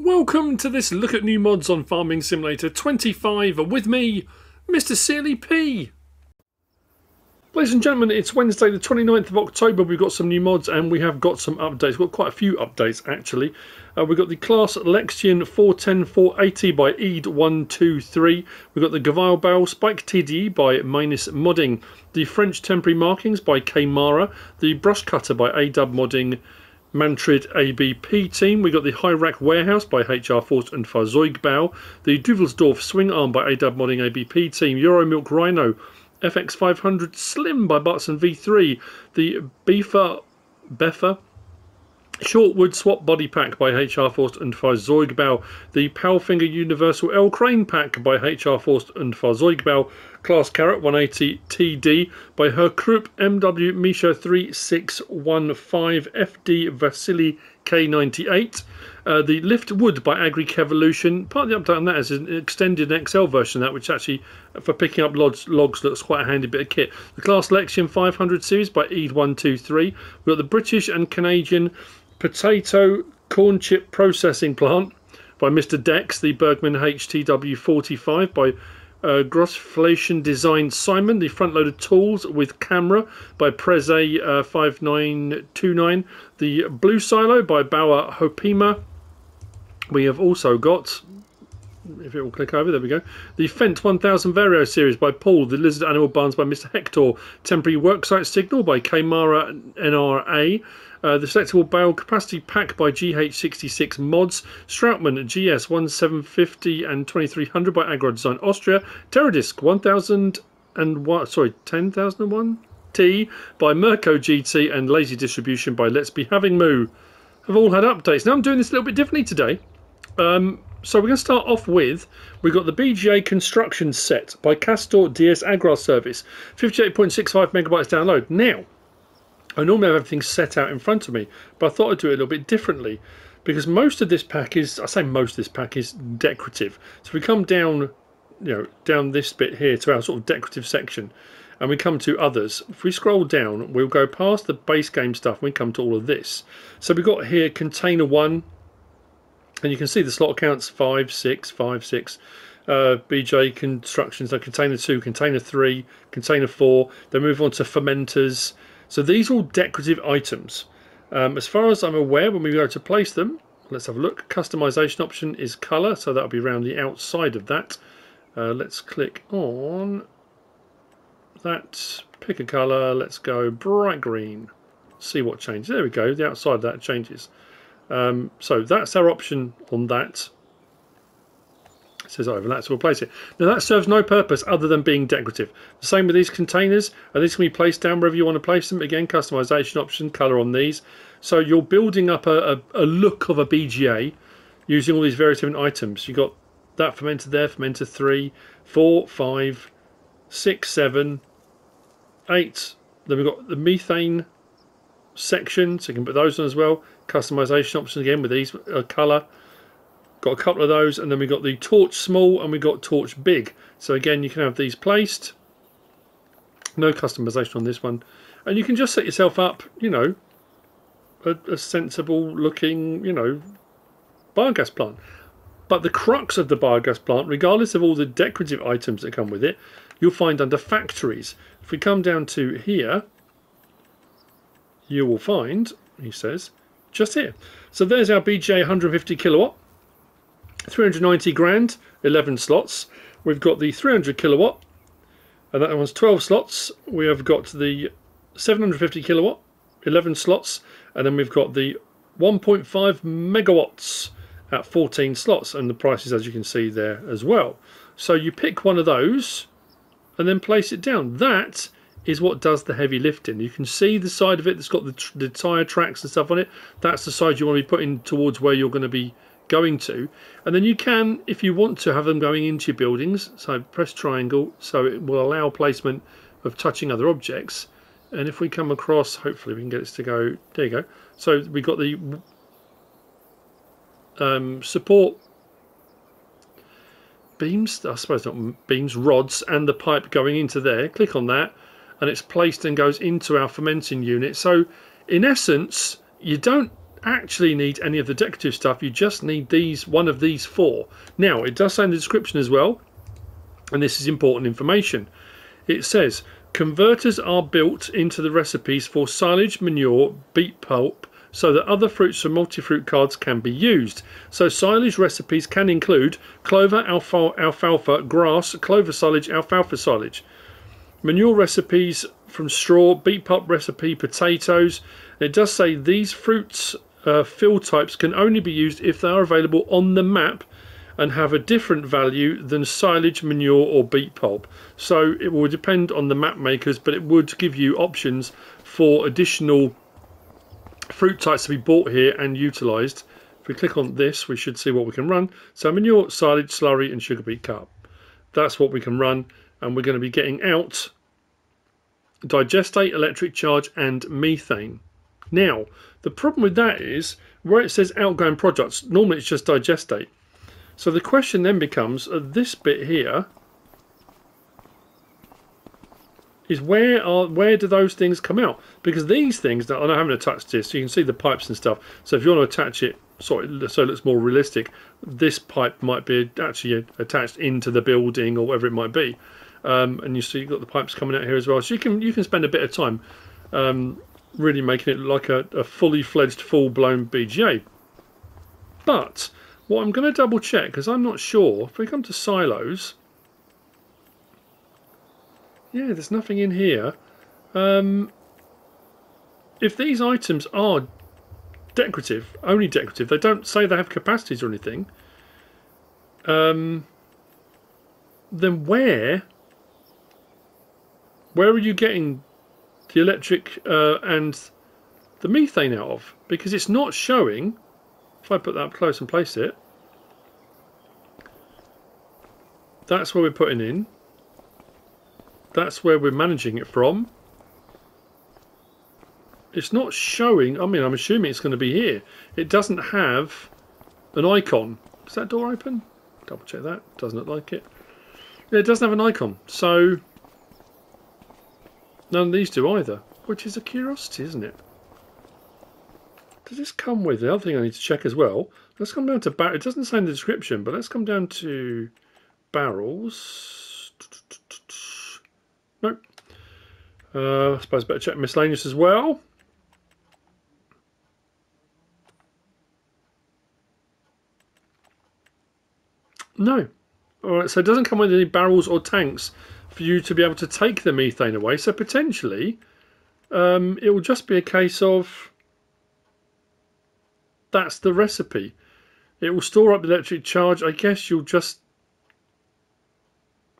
Welcome to this look at new mods on Farming Simulator 25 with me, MrSealyp. Ladies and gentlemen, it's Wednesday the 29th of October. We've got some new mods and we have got some updates. We've got quite a few updates actually. We've got the class MrSealyp by ED123. We've got the Gportal Spike TDE by Minus Modding. The French Temporary Markings by Kmara. The Brush Cutter by AW Modding. Mantrid ABP team. We got the High Rack Warehouse by HR Force and Fahrzeugbau. The Duvelsdorf Swing Arm by AW Modding ABP team. Euro Milk Rhino. FX500 Slim by Bartson V3. The Beffa Shortwood Swap Body Pack by HR Force and Fahrzeugbau. The Powfinger Universal L Crane Pack by HR Force and Fahrzeugbau. Class Carrot 180 TD by Herkrupp MW Misha 3615 FD Vasily K98. The Lift Wood by AgriPolyConcept. Part of the update on that is an extended XL version of that, which actually for picking up logs looks quite a handy bit of kit. The Class Lexion 500 series by ED123. We've got the British and Canadian Potato Corn Chip Processing Plant by Mr. Dex. The Bergman HTW45 by Grossflation Design Simon. The Front Loader Tools with Camera by Preze 5929. The Blue Silo by Bauer Hopima. We have also got, if it will click over, there we go, the Fent 1000 Vario series by Paul. The Lizard Animal Barns by Mr. Hector. Temporary Worksite Signal by Kmara NRA. The Selectable Bale Capacity Pack by GH66 Mods. Strautmann GS 1750 and 2300 by Agrar Design Austria. Terradisc 10,001 T by Mirko GT. And Lazy Distribution by Let's Be Having Moo have all had updates. Now I'm doing this a little bit differently today. So we're going to start off with, we've got the BGA Construction Set by Kastor D-S-Agrarservice. 58.65 megabytes download. Now, I normally have everything set out in front of me, but I thought I'd do it a little bit differently because most of this pack is, I say most of this pack is decorative. So if we come down, down this bit here to our sort of decorative section and we come to others, if we scroll down, we'll go past the base game stuff and we come to all of this. So we've got here Container 1, and you can see the slot counts 5, 6, 5, 6. BJ constructions, so Container 2, Container 3, Container 4. Then move on to fermenters. So these are all decorative items. As far as I'm aware, when we go to place them, let's have a look. Customization option is color, so that'll be around the outside of that. Let's click on that. Pick a color. Let's go bright green. See what changes. There we go. The outside of that changes. So that's our option on that. It says overlap, so we'll place it. Now that serves no purpose other than being decorative. The same with these containers, and these can be placed down wherever you want to place them. Again, customization option, color on these. So you're building up a look of a BGA using all these various different items. You've got that fermenter there, fermenter 3, 4, 5, 6, 7, 8. Then we've got the methane section, so you can put those on as well. Customization option again with these color. Got a couple of those, and then we've got the torch small and we've got torch big. So again, you can have these placed. No customization on this one, and you can just set yourself up, a sensible looking, biogas plant. But the crux of the biogas plant, regardless of all the decorative items that come with it, you'll find under factories. If we come down to here, you will find, he says, just here. So there's our BGA 150 kilowatt, 390 grand, 11 slots. We've got the 300 kilowatt, and that one's 12 slots. We have got the 750 kilowatt, 11 slots, and then we've got the 1.5 megawatts at 14 slots, and the prices, as you can see there as well. So you pick one of those and then place it down. That is what does the heavy lifting. You can see the side of it that's got the tyre tracks and stuff on it. That's the side you want to be putting towards where you're going to be going to, and then you can, if you want to, have them going into your buildings. So press triangle, so it will allow placement of touching other objects. And if we come across, hopefully we can get this to go, there you go. So we've got the support beams, I suppose not beams, rods, and the pipe going into there. Click on that and it's placed and goes into our fermenting unit. So in essence, you don't actually need any of the decorative stuff. You just need one of these 4. Now, it does say in the description as well, and this is important information. It says, converters are built into the recipes for silage, manure, beet pulp, so that other fruits from multi-fruit cards can be used. So silage recipes can include clover, alfalfa, grass, clover silage, alfalfa silage. Manure recipes from straw, beet pulp recipe, potatoes. It does say these fruits fill types can only be used if they are available on the map and have a different value than silage, manure or beet pulp. So it will depend on the map makers, but it would give you options for additional fruit types to be bought here and utilised. If we click on this, we should see what we can run. So manure, silage, slurry and sugar beet cup. That's what we can run, and we're going to be getting out digestate, electric charge and methane. Now, the problem with that is where it says outgoing products, normally it's just digestate. So the question then becomes, this bit here is where do those things come out? Because these things, I haven't touched this, so you can see the pipes and stuff. So if you want to attach it, so it looks more realistic, this pipe might be actually attached into the building or whatever it might be. And you see you've got the pipes coming out here as well. So you can spend a bit of time really making it like a fully fledged, full-blown BGA. But what I'm going to double check, because I'm not sure, if we come to silos, yeah, there's nothing in here. If these items are decorative, only decorative, they don't say they have capacities or anything, then where are you getting the electric and the methane out of? Because it's not showing. If I put that up close and place it, that's where we're putting in. That's where we're managing it from. It's not showing. I mean, I'm assuming it's going to be here. It doesn't have an icon. Does that door open? Double check that. Doesn't look like it. Yeah, it doesn't have an icon. So none of these do either, which is a curiosity, isn't it? Does this come with the other thing I need to check as well? Let's come down to barrels. It doesn't say in the description, but let's come down to barrels. Nope. I suppose better check miscellaneous as well. No. Alright, so it doesn't come with any barrels or tanks for you to be able to take the methane away. So potentially it will just be a case of that's the recipe. It will store up the electric charge. I guess you'll just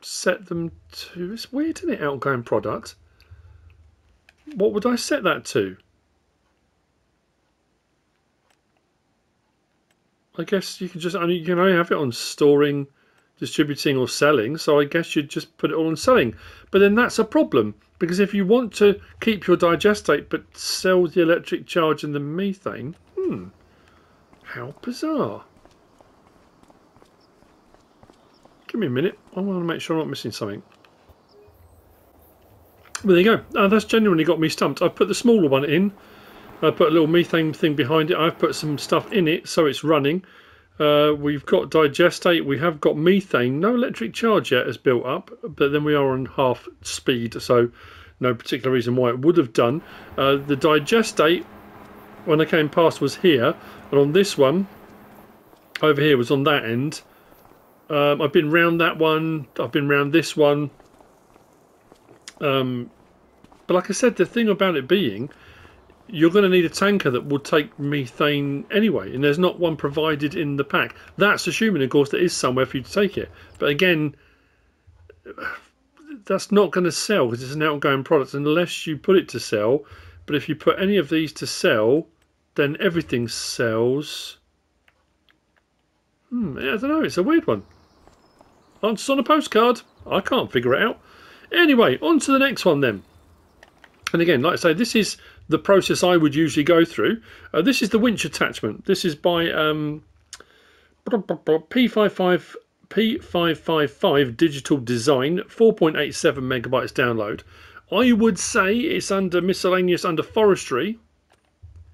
set them to, it's weird, isn't it, outgoing product? What would I set that to? I guess you can just you can only have it on storing, distributing or selling, so I guess you'd just put it all on selling. But then that's a problem, because if you want to keep your digestate but sell the electric charge and the methane, how bizarre. Give me a minute, I want to make sure I'm not missing something. Well, there you go. That's genuinely got me stumped. I've put the smaller one in. I put a little methane thing behind it. I've put some stuff in it so it's running. We've got digestate. We have got methane. No electric charge yet has built up, but then we are on half speed, so no particular reason why it would have done. The digestate, when I came past, was here, and on this one over here was on that end. I've been round that one. I've been round this one. But like I said, the thing about it being, you're going to need a tanker that will take methane anyway, and there's not one provided in the pack. That's assuming, of course, there is somewhere for you to take it. But again, that's not going to sell because it's an outgoing product unless you put it to sell. But if you put any of these to sell, then everything sells. I don't know, it's a weird one. Answers on a postcard. I can't figure it out. Anyway, on to the next one then. And again, like I say, this is the process I would usually go through. This is the winch attachment. This is by P555 Digital Design, 4.87 megabytes download. I would say it's under miscellaneous, under forestry.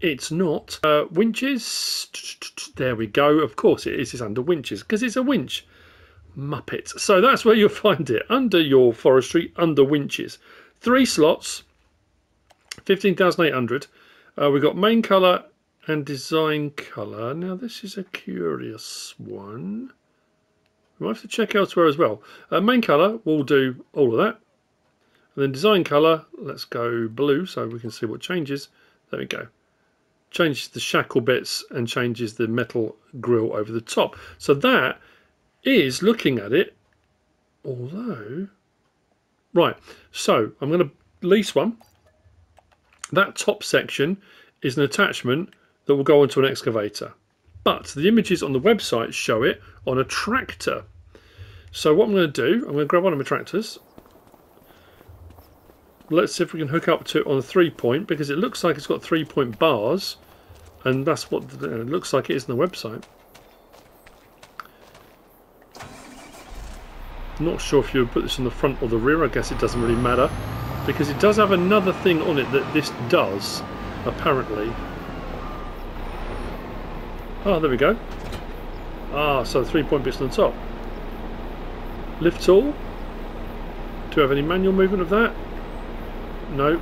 It's not. Winches. There we go. Of course it is. It's under winches because it's a winch. Muppet. So that's where you'll find it. Under your forestry, under winches. 3 slots. 15,800. We've got main colour and design colour. Now this is a curious one. We might have to check elsewhere as well. Main colour, we'll do all of that. And then design colour, let's go blue so we can see what changes. There we go. Changes the shackle bits and changes the metal grille over the top. So that is, looking at it, although... Right, so I'm going to lease one. That top section is an attachment that will go onto an excavator. But the images on the website show it on a tractor. So what I'm going to do, I'm going to grab one of my tractors. Let's see if we can hook up to it on a 3-point, because it looks like it's got 3-point bars. And that's what it looks like it is on the website. Not sure if you would put this on the front or the rear. I guess it doesn't really matter, because it does have another thing on it that this does, apparently. Oh, there we go. Ah, so the 3-point bits on the top. Lift tool. Do we have any manual movement of that? No.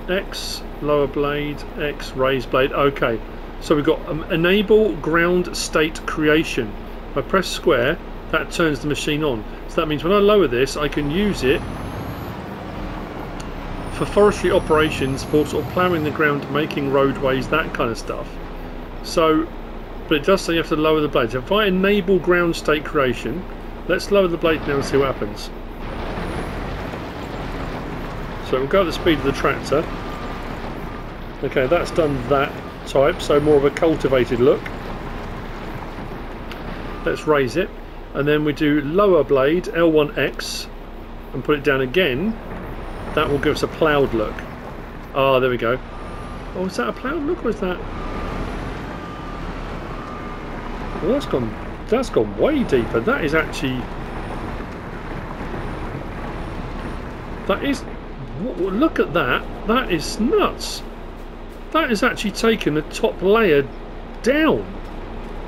X, lower blade, X, raise blade. Okay, so we've got enable ground state creation. If I press square, that turns the machine on. So that means when I lower this, I can use it for forestry operations, for sort of ploughing the ground, making roadways, that kind of stuff. So, but it does say you have to lower the blades. If I enable ground state creation, let's lower the blade now and see what happens. So we'll go at the speed of the tractor. Okay, that's done that type, so more of a cultivated look. Let's raise it, and then we do lower blade, L1X, and put it down again. That will give us a ploughed look. Ah, there we go. Oh, is that a ploughed look, or is that... Well, that's gone way deeper. That is actually... That is... Look at that. That is nuts. That is actually taken the top layer down.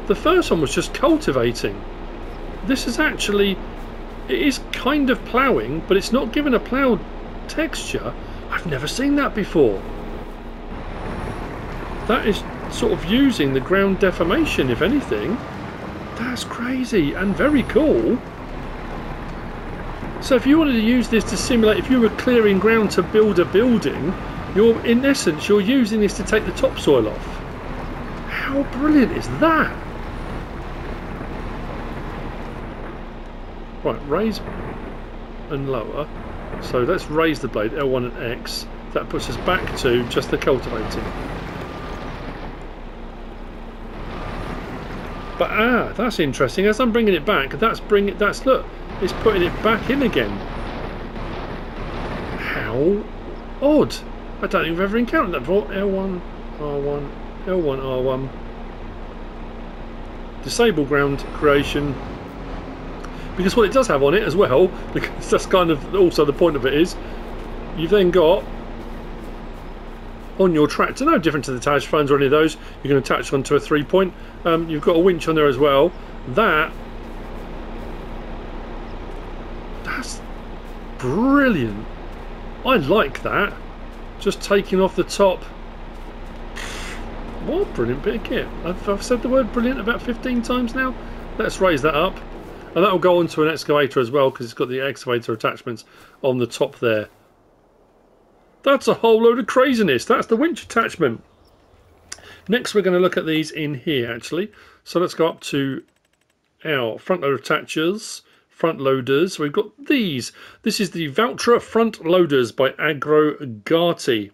The first one was just cultivating. This is actually... It is kind of ploughing, but it's not given a ploughed texture. I've never seen that before. That is sort of using the ground deformation, if anything. That's crazy and very cool. So if you wanted to use this to simulate, if you were clearing ground to build a building, you're, in essence, you're using this to take the topsoil off. How brilliant is that? Right, raise and lower. So let's raise the blade, L1 and X. That puts us back to just the cultivating. But that's interesting. As I'm bringing it back, look, it's putting it back in again. How odd! I don't think I've ever encountered that before. L1, R1, L1, R1. Disable ground creation. Because what it does have on it as well, because that's kind of also the point of it is, you've then got on your tractor, no different to the attached phones or any of those, you can attach onto a 3-point. You've got a winch on there as well. That's brilliant. I like that. Just taking off the top. What a brilliant bit of kit. I've said the word brilliant about 15 times now. Let's raise that up. And that will go onto an excavator as well, because it's got the excavator attachments on the top there. That's a whole load of craziness. That's the winch attachment. Next we're going to look at these in here actually. So let's go up to our front loader attachers, front loaders. We've got these. This is the Valtra front loaders by Agrogaatti.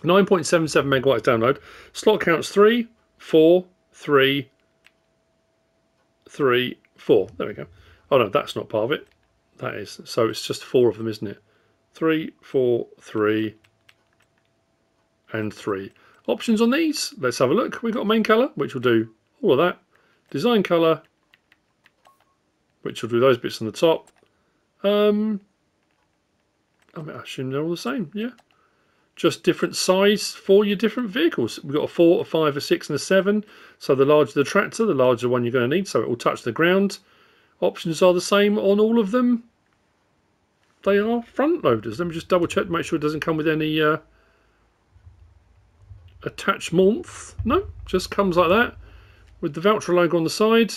9.77 megawatts download. Slot counts 3, 4, 3, 3, 4. There we go. Oh no, that's not part of it. That is. So it's just 4 of them, isn't it? 3, 4, 3, and 3. Options on these. Let's have a look. We've got main colour, which will do all of that. Design colour, which will do those bits on the top. I assume they're all the same, yeah. just different size for your different vehicles. We've got a 4, a 5, a 6 and a 7. So the larger the tractor, the larger the one you're going to need, so it will touch the ground. Options are the same on all of them. They are front loaders. Let me just double check to make sure it doesn't come with any attachments. No, just comes like that with the Valtra logo on the side.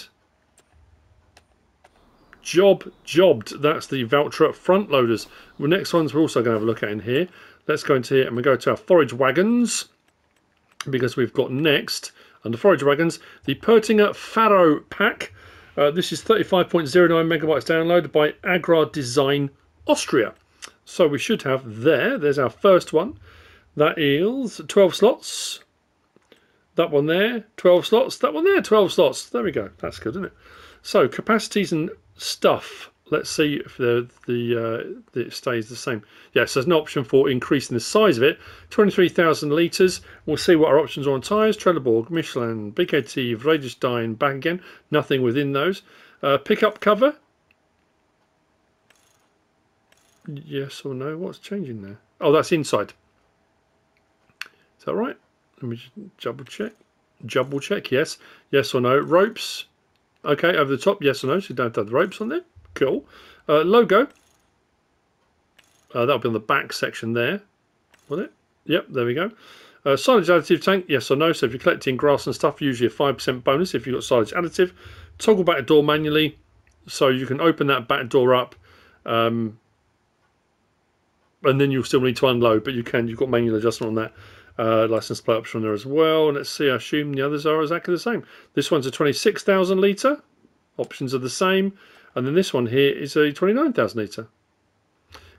Jobbed. That's the Valtra front loaders. The next ones we're also going to have a look at in here. Let's go into here and we go to our forage wagons, because we've got next under forage wagons the Pöttinger FARO pack. This is 35.09 megabytes downloaded by Agrar Design Austria. So we should have there's our first one. That is 12 slots. That one there, 12 slots. That one there, 12 slots. There we go. That's good, isn't it? So capacities and stuff. Let's see if it stays the same. Yes, there's an option for increasing the size of it. 23,000 litres. We'll see what our options are on tyres. Trelleborg, Michelin, BKT, Vredestein, back again. Nothing within those. Pickup cover. Yes or no? What's changing there? Oh, that's inside. Is that right? Let me just double check. Double check. Yes. Yes or no? Ropes. Okay, over the top. Yes or no? So you don't have the ropes on there. Cool. Logo. That'll be on the back section there. Will it? Yep, there we go. Silage additive tank. Yes or no? So if you're collecting grass and stuff, usually a 5% bonus if you've got silage additive. Toggle back door manually. So you can open that back door up. And then you'll still need to unload, but you've got manual adjustment on that. License plate option on there as well. Let's see, I assume the others are exactly the same. This one's a 26,000 litre. Options are the same. And then this one here is a 29,000 litre.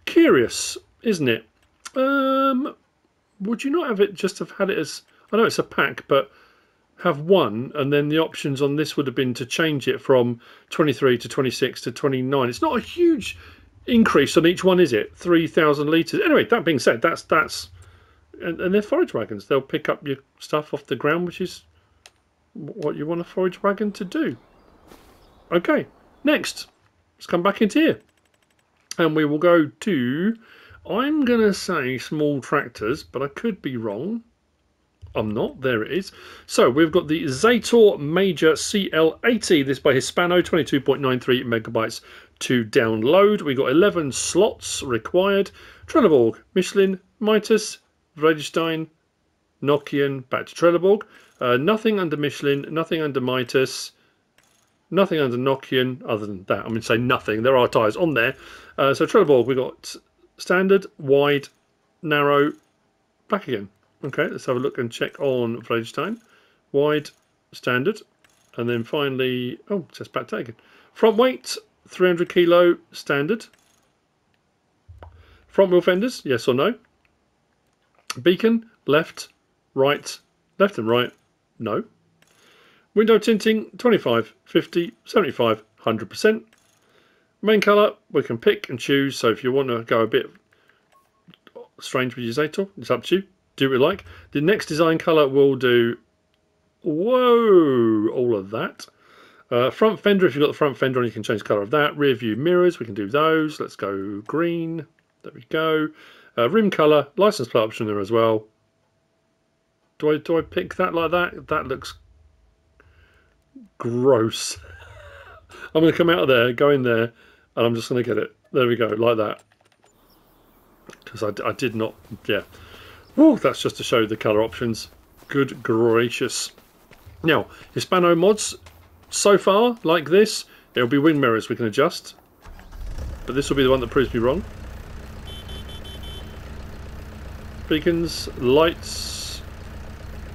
Curious, isn't it? Would you not have it just have had it as, I know it's a pack, but have one, and then the options on this would have been to change it from 23 to 26 to 29. It's not a huge increase on each one, is it? 3,000 litres. Anyway, that being said, that's and they're forage wagons. They'll pick up your stuff off the ground, which is what you want a forage wagon to do. Okay, next, let's come back into here. And we will go to, I'm going to say small tractors, but I could be wrong. I'm not. There it is. So we've got the Zetor Major CL80. This by Hispano, 22.93 megabytes to download. We've got 11 slots required. Trelleborg, Michelin, Mitas, Vredestein, Nokian, back to Trelleborg. Nothing under Michelin, nothing under Mitas, nothing under Nokian, other than that. I mean, say nothing. There are tyres on there. So Trelleborg, we've got standard, wide, narrow, back again. Okay, let's have a look and check on Vredestein. Wide, standard, and then finally, oh, it says back taken. Front weight, 300 kilo, standard. Front wheel fenders, yes or no. Beacon, left, right, left and right, no. Window tinting, 25, 50, 75, 100%. Main colour, we can pick and choose, so if you want to go a bit strange with your Zetor, it's up to you. Do what you like. The next design colour will do, whoa, all of that. Front fender, if you've got the front fender on, you can change the colour of that. Rear view mirrors, we can do those. Let's go green. There we go. Rim colour, license plate option there as well. Do I pick that like that? That looks gross. I'm going to come out of there, go in there, and I'm just going to get it. There we go, like that. Because I did not, yeah. Woo, that's just to show the colour options. Good gracious. Now, Hispano mods, so far, like this, it'll be wing mirrors we can adjust. But this will be the one that proves me wrong. Beacons, lights,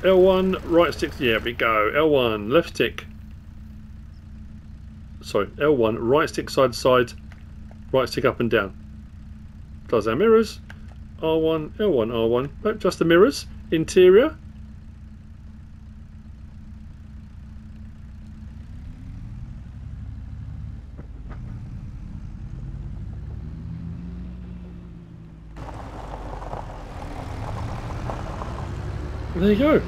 L1, right stick, yeah, we go. L1, left stick. Sorry, L1, right stick side to side, right stick up and down. Does our mirrors. R1, L1, R1. Nope, just the mirrors. Interior. There you go.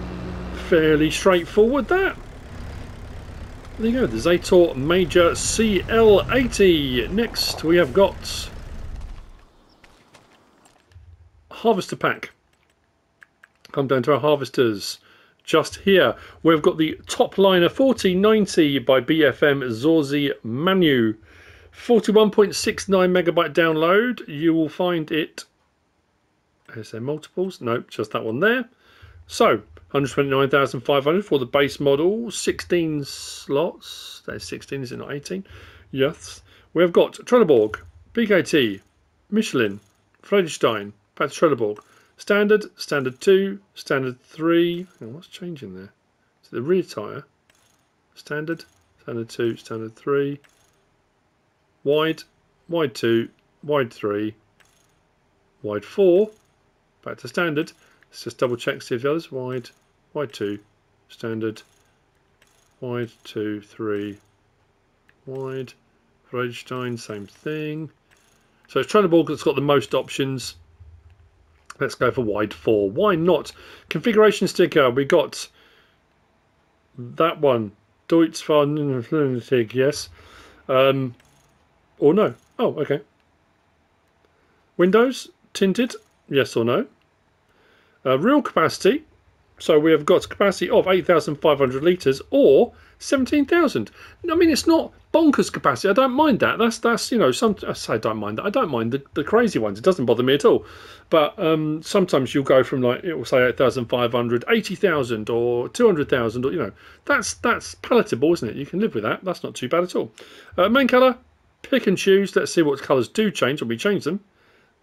Fairly straightforward that. There you go, the Zetor Major CL80. Next we have got Harvester Pack. Come down to our harvesters. Just here, we've got the TopLiner4090 by BFM Xorzi-Manu. 41.69 megabyte download. You will find it. Is there multiples? Nope, just that one there. So 129,500 for the base model. 16 slots. That is 16, is it not 18? Yes. We've got Trelleborg, BKT, Michelin, Friedrichstein, back to Trelleborg. Standard, Standard 2, Standard 3. Oh, what's changing there? So the rear tyre. Standard, Standard 2, Standard 3. Wide, Wide 2, Wide 3, Wide 4. Back to Standard. Let's just double check, see if the others. Wide, Wide 2, Standard, Wide 2, 3, Wide. Friedrichstein, same thing. So it's Trelleborg that's got the most options. Let's go for wide 4. Why not? Configuration sticker. We got that one. Deutsch von Lunatic, yes. Or no. Oh, okay. Windows, tinted, yes or no. Real capacity. So we have got capacity of 8,500 litres or 17,000. I mean, it's not bonkers capacity. I don't mind that. That's you know, I say I don't mind that. I don't mind the crazy ones. It doesn't bother me at all. But sometimes you'll go from, like, it will say 8,500, 80,000 or 200,000, or, you know, that's palatable, isn't it? You can live with that. That's not too bad at all. Main colour, pick and choose. Let's see what colours do change when we change them.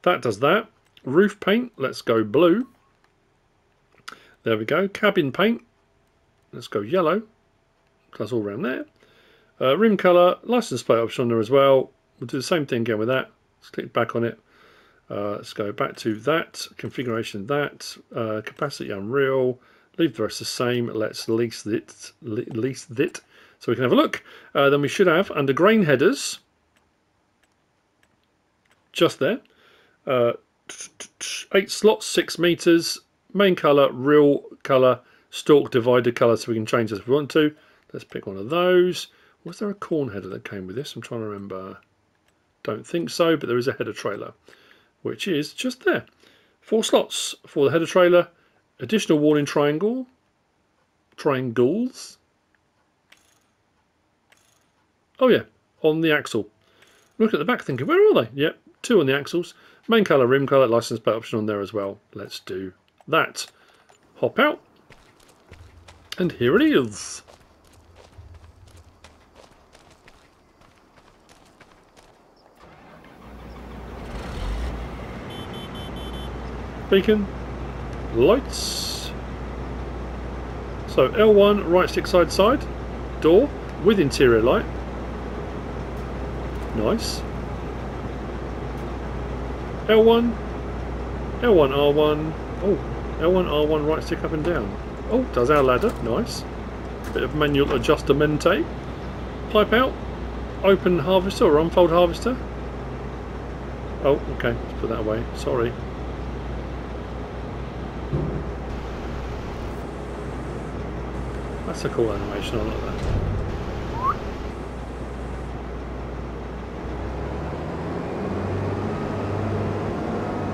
That does that. Roof paint, let's go blue. There we go. Cabin paint, let's go yellow. That's all around there. Rim colour, license plate option on there as well. We'll do the same thing again with that. Let's click back on it. Let's go back to that. Configuration, that. Capacity unreal. Leave the rest the same. Let's lease it. So we can have a look. Then we should have, under grain headers, just there, 8 slots, 6 meters. Main colour, real colour, stalk divider colour, so we can change this if we want to. Let's pick one of those. Was there a corn header that came with this? I'm trying to remember. Don't think so, but there is a header trailer, which is just there. 4 slots for the header trailer. Additional warning triangles. Oh yeah, on the axle. Look at the back thinking, where are they? Yep, 2 on the axles. Main colour, rim colour, license plate option on there as well. Let's do that. Hop out. And here it is. Beacon, lights. So L1, right stick side, door with interior light. Nice. L1, R1. Oh, L1, R1, right stick up and down. Oh, does our ladder. Nice. Bit of manual adjustamente. Pipe out. Open harvester or unfold harvester. Oh, okay. Let's put that away. Sorry. That's a cool animation. I like that.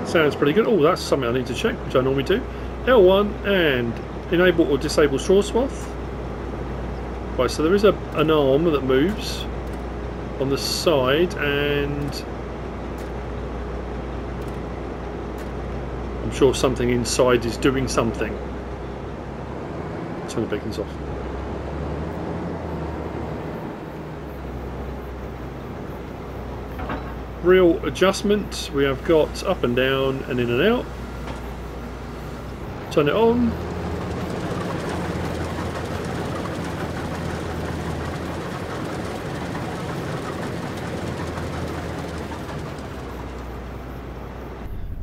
Sounds pretty good. Oh, that's something I need to check, which I normally do. L1 and enable or disable straw swath. Right, so there is an arm that moves on the side, and I'm sure something inside is doing something. Turn the beacons off. Real adjustment, we have got up and down and in and out. Turn it on.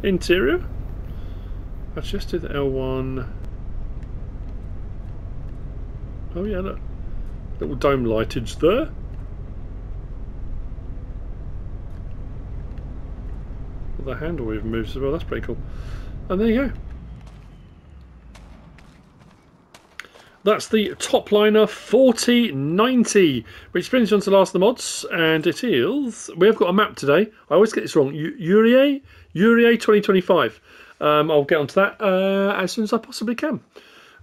Interior. Let's just do the L1. Oh yeah, look. Little dome lightage there. The handle even moves as well, that's pretty cool. And there you go. That's the TopLiner4090, which brings on to the last of the mods, and it is, we have got a map today. I always get this wrong. Urie 2025. I'll get onto that as soon as I possibly can.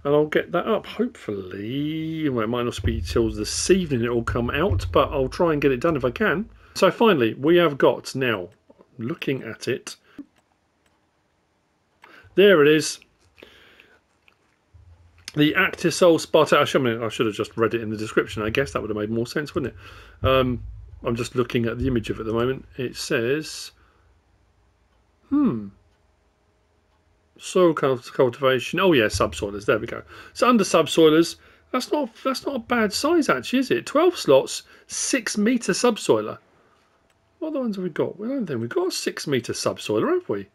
And I'll get that up, hopefully. Well, it might not be till this evening it will come out, but I'll try and get it done if I can. So finally, we have got, now, looking at it, there it is. The Actisol Spartea. I should have just read it in the description. I guess that would have made more sense, wouldn't it? I'm just looking at the image of it at the moment. It says, soil cultivation. Oh yeah, subsoilers. There we go. So under subsoilers, that's not a bad size actually, is it? 12 slots, 6 metre subsoiler. What other ones have we got? Well, I don't think we've got a 6 metre subsoiler, have we?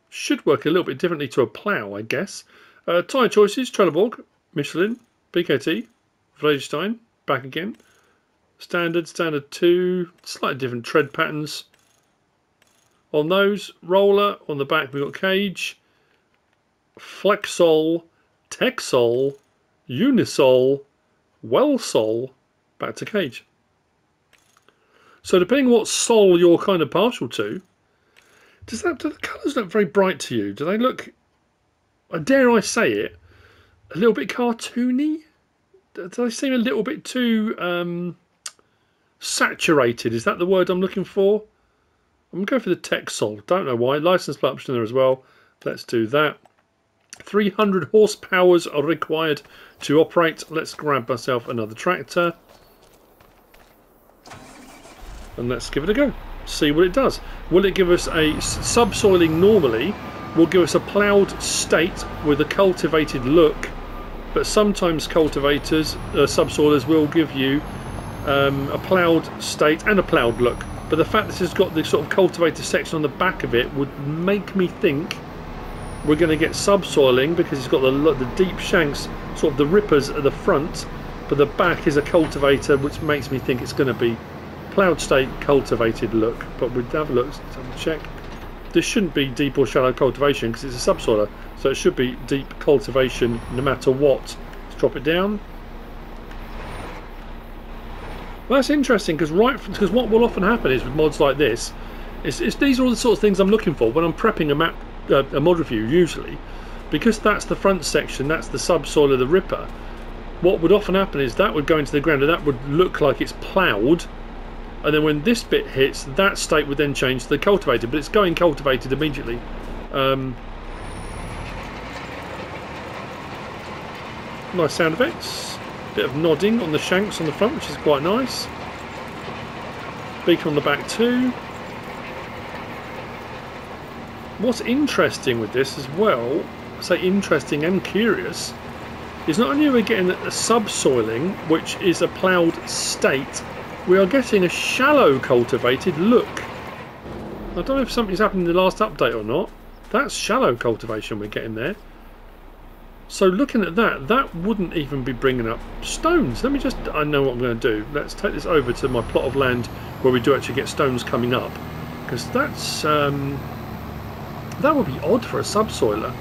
Should work a little bit differently to a plough, I guess. Tyre choices: Trelleborg, Michelin, BKT, Vredestein, back again. Standard 2, slightly different tread patterns. On those, roller, on the back we've got cage, Flexol, Texol, Unisol, Wellsol, back to cage. So depending on what sol you're kind of partial to, do the colours look very bright to you? Do they look, dare I say it, a little bit cartoony? Do they seem a little bit too saturated? Is that the word I'm looking for? I'm going to go for the Texol. Don't know why. License plate option there as well. Let's do that. 300 horsepowers are required to operate. Let's grab myself another tractor. And let's give it a go. See what it does. Will it give us a subsoiling normally? Will give us a ploughed state with a cultivated look. But sometimes cultivators, subsoilers will give you a ploughed state and a ploughed look. But the fact this has got this sort of cultivated section on the back of it would make me think we're going to get subsoiling, because it's got the deep shanks, sort of the rippers at the front, but the back is a cultivator, which makes me think it's going to be ploughed state, cultivated look. But we'd have a look, check. This shouldn't be deep or shallow cultivation because it's a subsoiler, so it should be deep cultivation no matter what. Let's drop it down. Well, that's interesting, because what will often happen is with mods like this, these are all the sort of things I'm looking for when I'm prepping a mod review usually, because that's the front section, that's the subsoiler, the ripper. What would often happen is that would go into the ground and that would look like it's ploughed, and then when this bit hits, that state would then change to the cultivated, but it's going cultivated immediately. Nice sound effects. Bit of nodding on the shanks on the front, which is quite nice. Beacon on the back too. What's interesting with this as well, I say interesting and curious, is not only are we getting a subsoiling, which is a ploughed state, we are getting a shallow cultivated look. I don't know if something's happened in the last update or not. That's shallow cultivation we're getting there. So looking at that, that wouldn't even be bringing up stones. Let me just, I know what I'm going to do. Let's take this over to my plot of land where we do actually get stones coming up. Because that's, that would be odd for a subsoiler.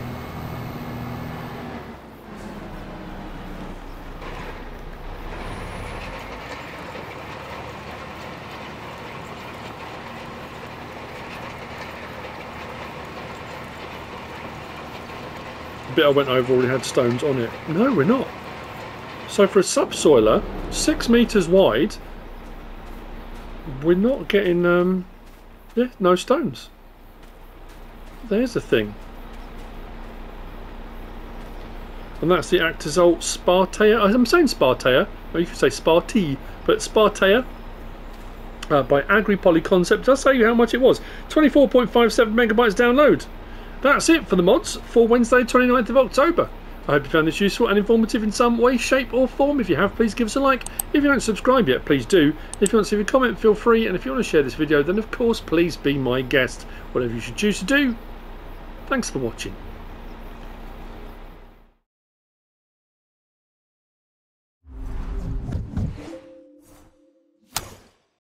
Bit I went over already had stones on it. No, we're not. So for a subsoiler, 6 metres wide, we're not getting yeah, no stones. There's the thing. And that's the Actisol Spartea. I'm saying Spartea, or you could say Spartea, but Spartea by AgriPolyConcept. I'll tell you how much it was. 24.57 megabytes download. That's it for the mods for Wednesday 29th of October. I hope you found this useful and informative in some way, shape or form. If you have, please give us a like. If you don't subscribe yet, please do. If you want to leave a comment, feel free. And if you want to share this video, then of course please be my guest. Whatever you should choose to do. Thanks for watching.